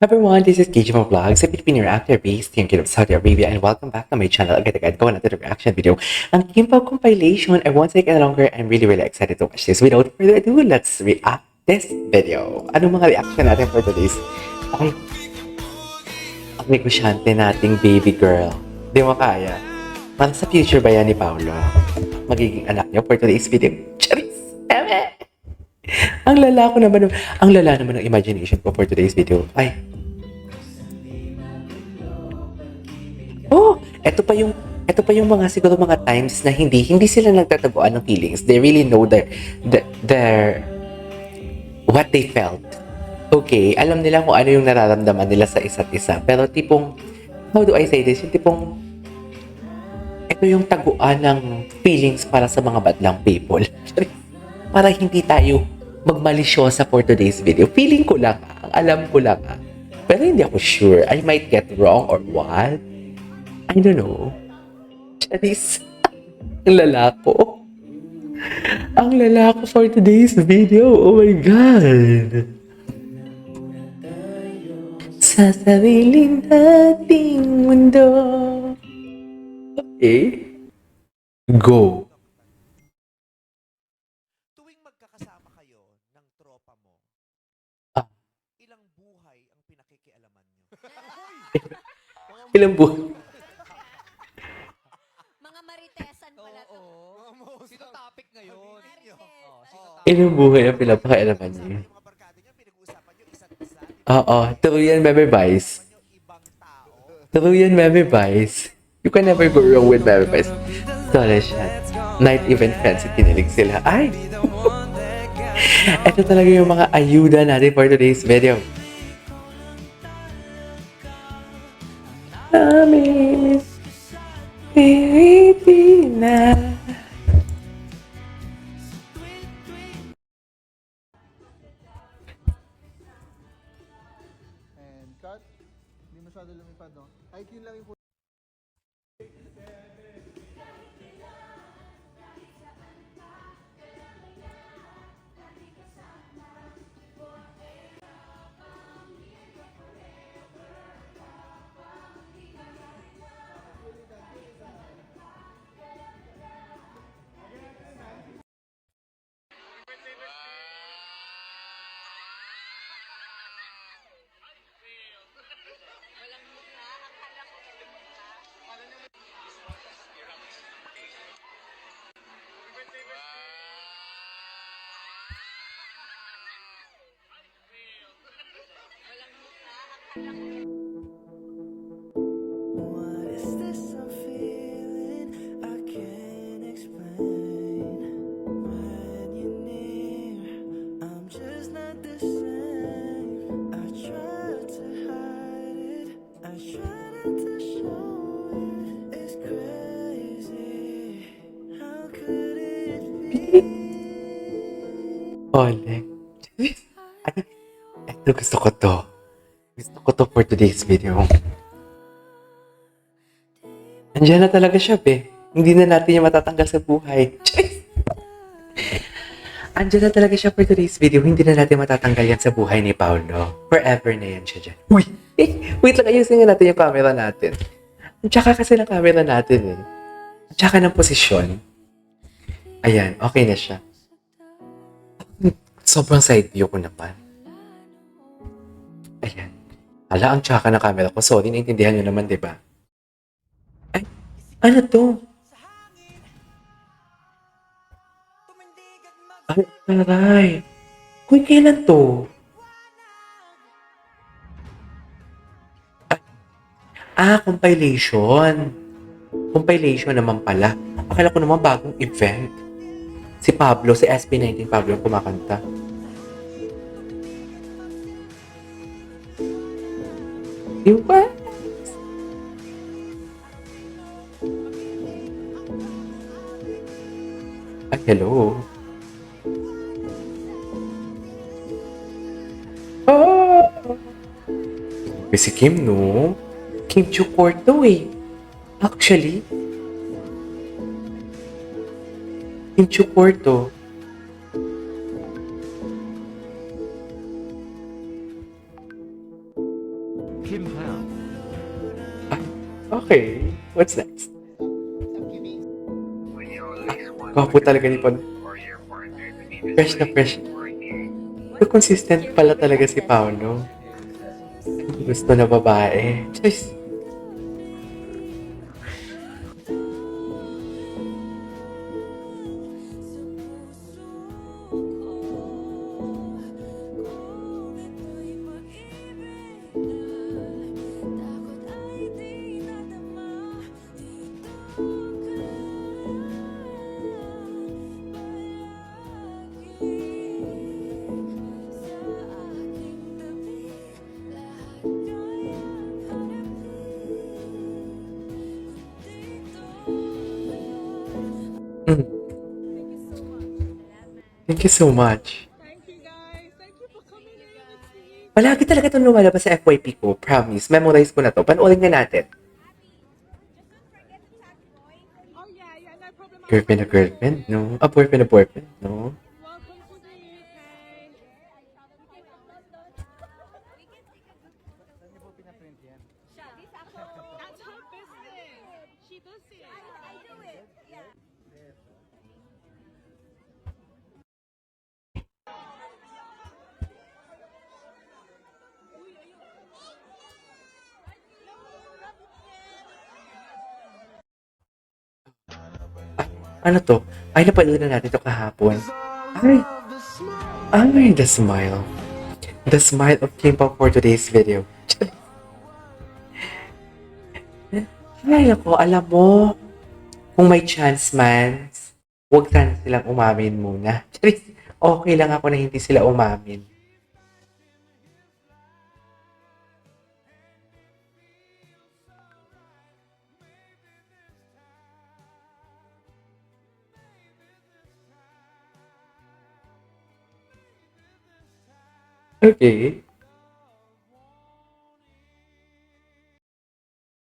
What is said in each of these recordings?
Everyone, this is KJ Vlogs, a Filipino reactor based in Kingdom of Saudi Arabia, and welcome back to my channel. Agad-agad ko na reaction video. Ang Kimbap compilation, I won't take any longer. I'm really excited to watch this. Without further ado, let's react this video. Anong mga reaction natin for today's? Ay, ang negosyante nating baby girl. Di mo kaya. Para sa future ba yan ni Paolo? Magiging anak niyo for today's video. Charis! Eme! Ang lala ko naman, ang lala naman ng imagination ko for today's video. Ay, ito pa yung mga siguro mga times na hindi sila nagtataguan ng feelings. They really know their what they felt. Okay, alam nila kung ano yung nararamdaman nila sa isa't isa. Pero tipong, how do I say this? Yung tipong, ito yung taguan ng feelings para sa mga badlang people. Para hindi tayo magmalisyosa for today's video. Feeling ko lang, alam ko lang. Pero hindi ako sure. I might get wrong or what. I don't know. Charis. Ang lalako. Ang lalako for today's video. Oh my God. Sa sarili nating mundo. Okay. Go. Tuwing magkakasama kayo ng tropa mo, Ah. ilang buhay ang pinakikialaman nyo? Ilang buhay? Mga maritesan pala to. Sino topic ngayon? Ilang buhay ang pinapakialaman niyo? Yung mga barkada nyo, pinag-uusapan nyo isa't isa. Oo. True yan, Meme Vice. Yung ibang tao. True yan, Meme Vice. You can never go wrong with Meme Vice. Sorry siya. Night event friends, kinilig sila. Ay! Ito talaga yung mga ayuda natin for today's video. Namimiss Pilipinas. And cut. Hindi masyado lumipad, no? IQ lang yung What is this I'm feeling? I can't explain. When you're near, I'm just not the same. I try to hide it, I try not to show it. It's crazy. How could it be? Ole. Ay, ito gusto ko to. Gusto ko to for today's video. Andiyan na talaga siya, be. Hindi na natin yung matatanggal sa buhay. Andiyan na talaga siya for today's video. Hindi na natin matatanggal yan sa buhay ni Paolo. Forever na yan siya dyan. Uy! Wait lang, ayusin nga natin yung camera natin. Ang tsaka kasi ng camera natin eh. Ang tsaka ng posisyon. Ayan, okay na siya. Sobrang side view ko naman. Ayan. Hala, ang tsaka ng camera ko. Sorry, naintindihan nyo naman, di ba? Ay, ano to? Ay, taray. Uy, kailan to? Compilation. Compilation naman pala. Akala ko naman bagong event. Si Pablo, si SB19 Pablo ang kumakanta. Diba? Ay, hello. Oh! Si Kim, no? Kim Chukor to eh. Actually, Kim Chukor to. Okay, what's next? Gwapo talaga ni Pano. Fresh na fresh. So, consistent pala talaga si Paolo. Gusto na babae. Just, mm. Thank you so much. Thank you guys. Thank you for coming in with me. Palagi talaga itong lumalabas sa FYP ko. Promise. Memorize ko na to. Panoorin nga natin. Oh yeah, yeah, no problem. Girlfriend na girlfriend, no? A boyfriend na boyfriend, no? Welcome to the UK. That's her business. She does it. I do it. Yeah. Ano to? Ay, napanood na natin to kahapon. Ay, the smile. The smile of Kim Pao for today's video. Ay, ako, alam mo, kung may chance man, huwag sana silang umamin muna. Charis, okay lang ako na hindi sila umamin. Okay.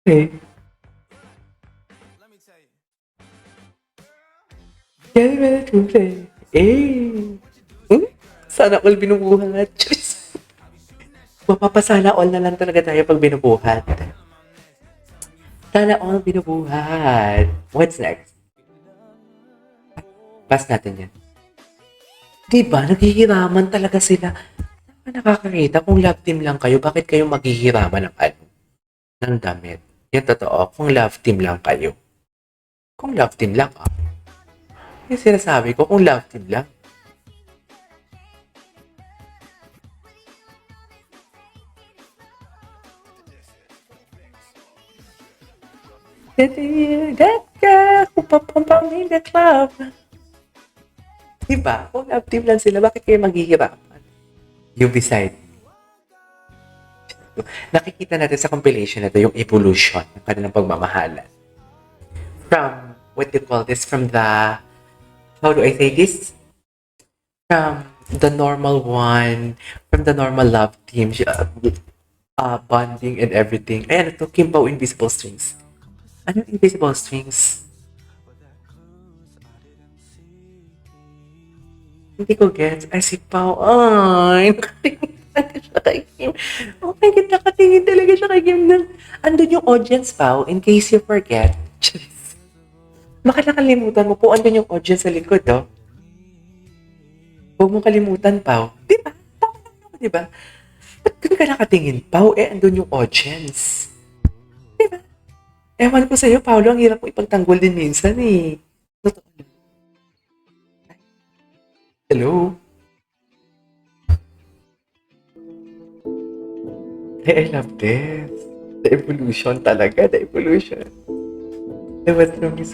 Okay. Get ready to play. Eh. Sana all binubuhat. Charis. Mapapasana all na lang talaga tayo pag binubuhat. Sana all binubuhat. What's next? Pass natin yan. Diba, naghihiraman talaga sila. Nakakakita, kung love team lang kayo, bakit kayo maghihiraman ng ano? Ng damit. Yan totoo, kung love team lang kayo. Kung love team lang, yung sinasabi ko, kung love team lang. That ka, kupapampang in the club. Diba? Kung love team lang sila, bakit kayo maghihirapan? You decide. Nakikita natin sa compilation na ito yung evolution ng kanilang pagmamahalan. From, what do you call this? From the, how do I say this? From the normal one, from the normal love team, bonding and everything. Ayan, ito, Kim Pao Invisible Strings. Ano yung Invisible Strings? Hindi ko gets. Ay, si Pao. Ay, nakatingin talaga siya kay Kim. Oh my God, nakatingin talaga siya kay Kim. Andun yung audience, Pao, in case you forget. Jeez. Baka nakalimutan mo po, andun yung audience sa likod, oh. Huwag mong kalimutan, Pao. Di ba? Tama naman, di ba? Ba't doon ka nakatingin, Pao? Andun yung audience. Di ba? Ewan ko sa'yo, Paolo, ang hirap mo ipagtanggol din minsan, eh. Totoo. Hello? I love this. The evolution talaga, the evolution. What's wrong is...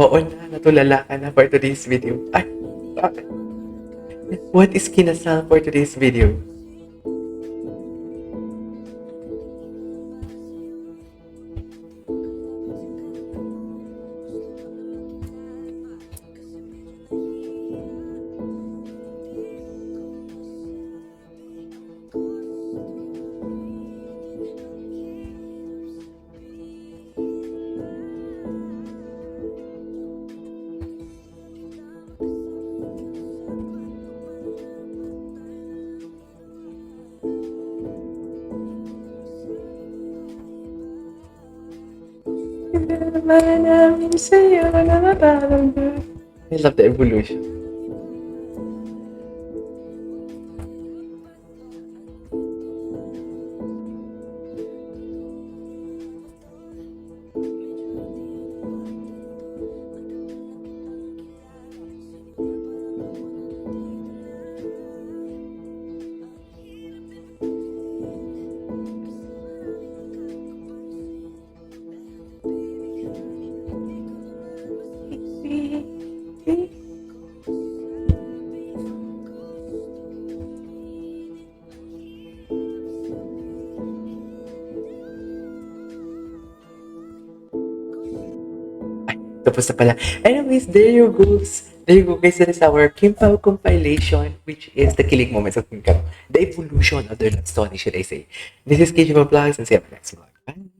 Oo na, natulala ka na for today's video. Ay, bakit? What is kinasal for today's video? Hindi naman namin sa'yo na nararamdaman. I love the evolution. Tapos na pala. Anyways, there you goes. There you go guys. That is our Kim Pao compilation, which is the killing moments of Kim Pao. The evolution of their love story, should I say. This is KJ Vlogs and see you on the next vlog. Bye!